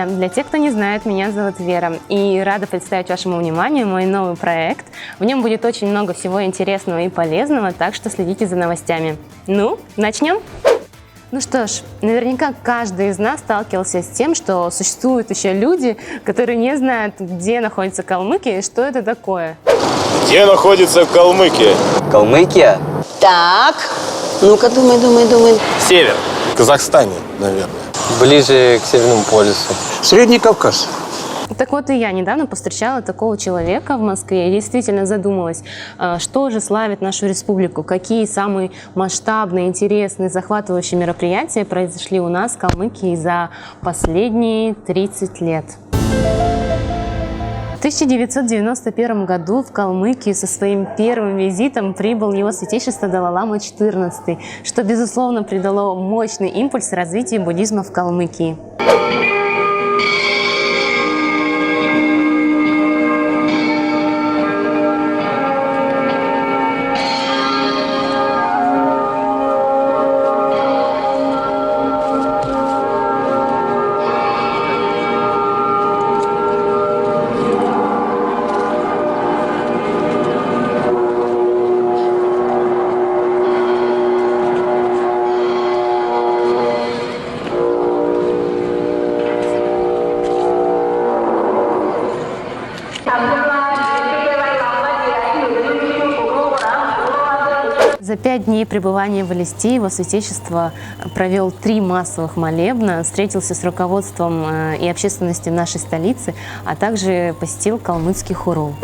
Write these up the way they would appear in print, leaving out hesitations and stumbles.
Друзья, для тех, кто не знает, меня зовут Вера, и рада представить вашему вниманию мой новый проект. В нем будет очень много всего интересного и полезного, так что следите за новостями. Ну, начнем? Ну что ж, наверняка каждый из нас сталкивался с тем, что существуют еще люди, которые не знают, где находится Калмыкия и что это такое. Где находится Калмыкия? Калмыкия? Так, ну-ка, думай. Север. В Казахстане, наверное. Ближе к Северному полюсу. Средний Кавказ. Так вот и я недавно повстречала такого человека в Москве и действительно задумалась, что же славит нашу республику, какие самые масштабные, интересные, захватывающие мероприятия произошли у нас в Калмыкии за последние 30 лет. В 1991 году в Калмыкию со своим первым визитом прибыл его святейшество Далай-лама XIV, что, безусловно, придало мощный импульс развитию буддизма в Калмыкии. За 5 дней пребывания в Элисте его святейшество провел 3 массовых молебна, встретился с руководством и общественностью нашей столицы, а также посетил калмыцкий хурул.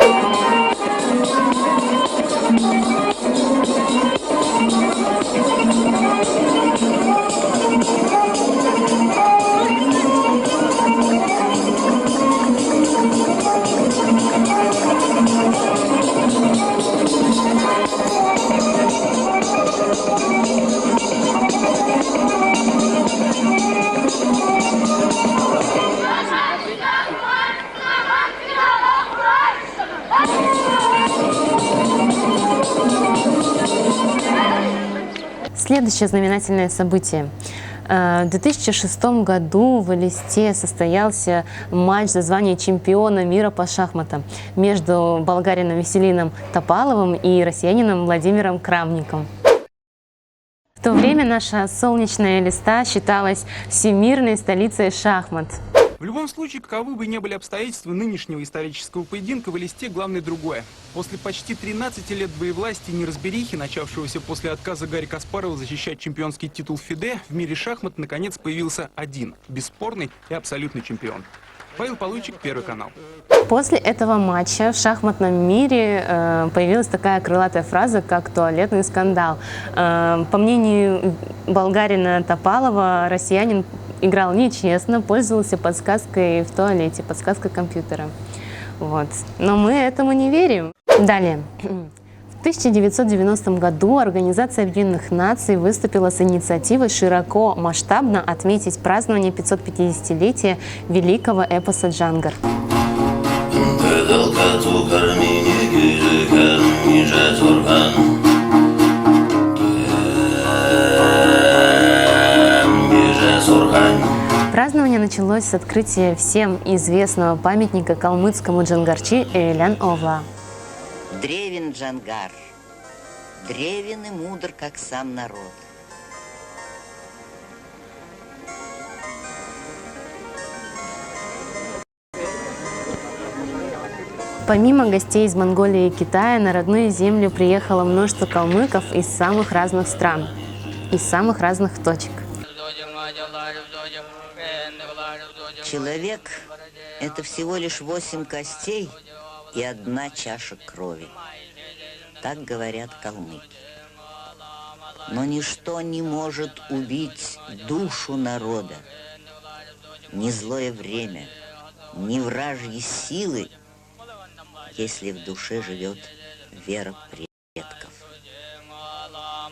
Следующее знаменательное событие. В 2006 году в Элисте состоялся матч за звание чемпиона мира по шахматам между болгарином Веселином Топаловым и россиянином Владимиром Крамником. В то время наша солнечная Элиста считалась всемирной столицей шахмат. В любом случае, каковы бы ни были обстоятельства нынешнего исторического поединка, в Элисте главное другое. После почти 13 лет боевластия и неразберихи, начавшегося после отказа Гарри Каспарова защищать чемпионский титул ФИДЕ, в мире шахмат наконец появился один, бесспорный и абсолютный чемпион. Павел Полуйчик, Первый канал. После этого матча в шахматном мире появилась такая крылатая фраза, как «туалетный скандал». По мнению болгарина Топалова, россиянин играл нечестно, пользовался подсказкой в туалете, подсказкой компьютера. Вот. Но мы этому не верим. Далее. В 1990 году Организация Объединенных Наций выступила с инициативой широко, масштабно отметить празднование 550-летия великого эпоса «Джангар». Празднование началось с открытия всем известного памятника калмыцкому джангарчи Эйлян-Овла. Древен Джангар, древен и мудр, как сам народ. Помимо гостей из Монголии и Китая, на родную землю приехало множество калмыков из самых разных стран, из самых разных точек. Человек – это всего лишь 8 костей и 1 чаша крови. Так говорят калмыки. Но ничто не может убить душу народа. Ни злое время, ни вражьи силы, если в душе живет вера предков.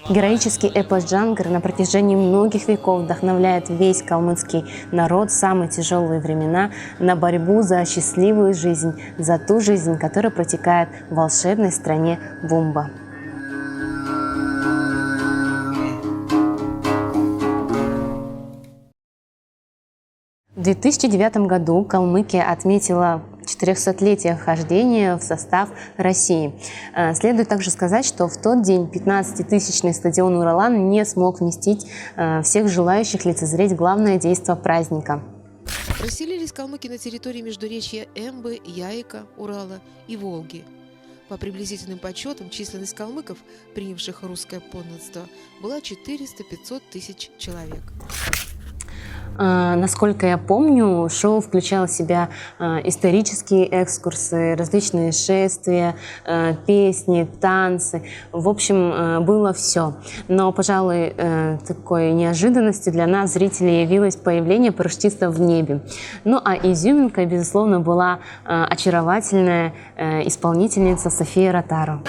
Героический эпос «Джангар» на протяжении многих веков вдохновляет весь калмыцкий народ в самые тяжелые времена на борьбу за счастливую жизнь, за ту жизнь, которая протекает в волшебной стране Бумба. В 2009 году Калмыкия отметила 400-летие вхождения в состав России. Следует также сказать, что в тот день 15-тысячный стадион «Уралан» не смог вместить всех желающих лицезреть главное действо праздника. Расселились калмыки на территории междуречья Эмбы, Яика, Урала и Волги. По приблизительным подсчетам, численность калмыков, принявших русское подданство, была 400-500 тысяч человек. Насколько я помню, шоу включало в себя исторические экскурсы, различные шествия, песни, танцы. В общем, было все. Но, пожалуй, такой неожиданностью для нас, зрителей, явилось появление парашютистов в небе. Ну а изюминкой, безусловно, была очаровательная исполнительница София Ротару.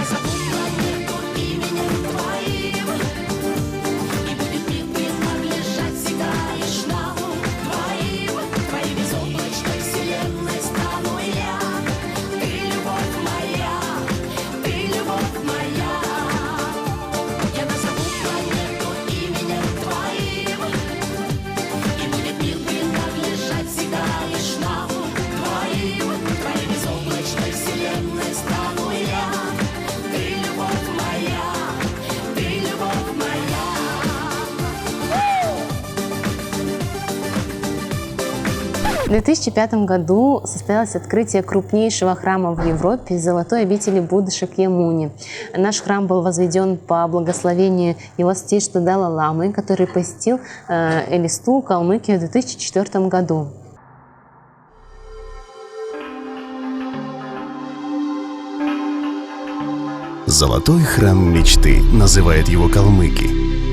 В 2005 году состоялось открытие крупнейшего храма в Европе Золотой обители Будды Шакьямуни. Наш храм был возведен по благословению его святейшества Далай-ламы, который посетил Элисту, Калмыкию в 2004 году. Золотой храм мечты, называют его калмыки,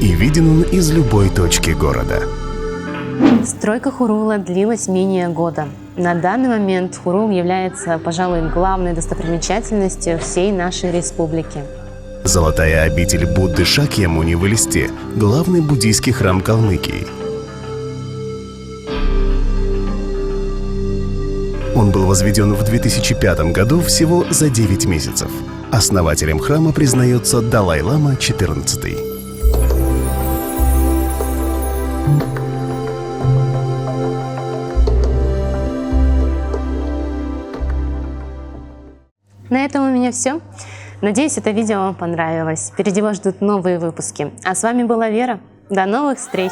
и виден он из любой точки города. Стройка Хурула длилась менее года. На данный момент Хурул является, пожалуй, главной достопримечательностью всей нашей республики. Золотая обитель Будды Шакьямуни в Элисте – главный буддийский храм Калмыкии. Он был возведен в 2005 году всего за 9 месяцев. Основателем храма признается Далай-лама XIV. На этом у меня все. Надеюсь, это видео вам понравилось. Впереди вас ждут новые выпуски. А с вами была Вера. До новых встреч!